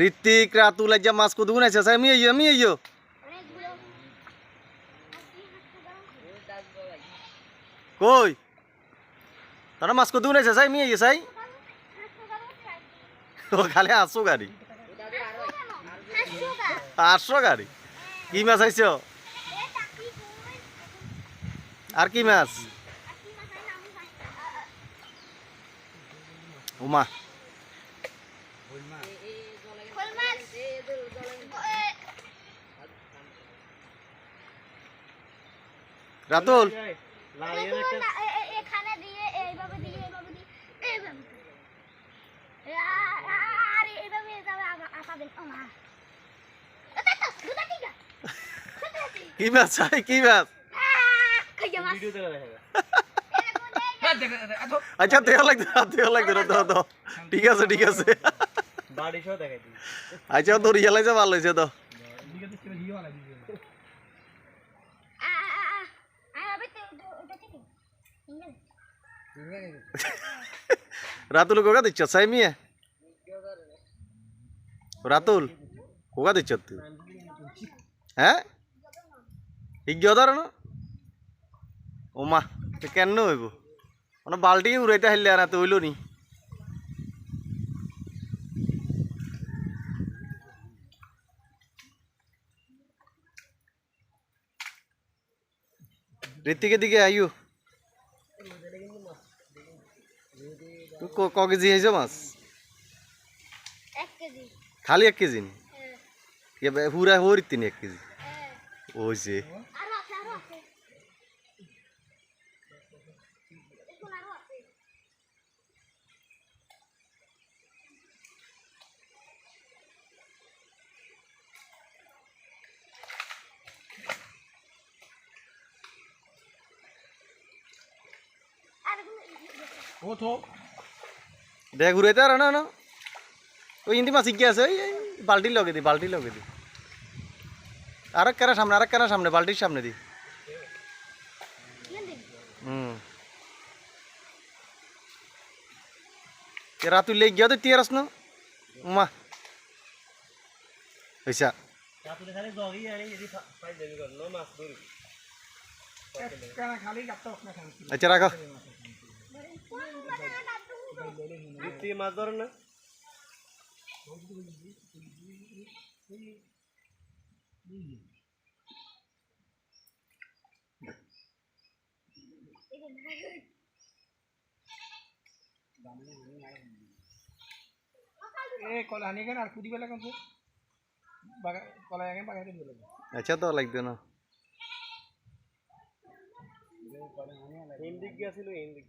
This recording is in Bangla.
ঋত্বিক রাতুল আজ মাছ কত গুণ আছে আমি আইও কই তারা মাছ কত গুণ আছে আমি আইও সাই ও খালি 800 গাড়ি 800 গাড়ি কি মাছ আইছ আর কি মাছ উমা রাতুল এখানে দিয়ে এইভাবে দিয়ে এইভাবে দিয়ে এইভাবে আর এইভাবে যাবে আপাবেন ও মা এটা তো দুটা টিকা কি মাছ চাই কি মাছ খাইয়া মাছ ভিডিও দেখা দেখা আচ্ছা দেওয়া লাগবে তো ঠিক আছে বাড়ি সহ দেখাই দিই আচ্ছা তোর ইয়া লাগছে ভালো হয়েছে তো রাতুল কোকা দিচ্ছ সাই মিয়া রাতুল কোকা দিচ্ছ তুই হ্যাঁ ইজ্ঞ ধর না ওমা কেন হইব মানে বাল্টি উড়াইতে হারলে আর হইল নি ঋত্বিকের দিকে আইও ক কেজি হয়েছে মাছ 1 কেজি খালি 1 কেজি নি পুরা হরি 1 কেজি হয়েছে আরো আছে এখন আরো আছে দেখ ঘুরাইতে আর না ওই ইন্দি মাছ ইকে আছে ওই বাল্টি লগে দি আর কারা সামনে বাল্টির সামনে দি রাতুল লেগে গিয়া তো তিয়ারাস না মা হইসা রাতুলে খালি জগি আনি যদি পাই দেবি কর নো মাছ ধরি খালি গাপ্তা ওখানে খান আচ্ছা রাখো তুই মাছ ধর না কলা নিয়ে আর কুদি বেলা কোন কলা আগে বাগাতে দিল আচ্ছা তো লাগবে না হিন্দিক গেছিল হিন্দিক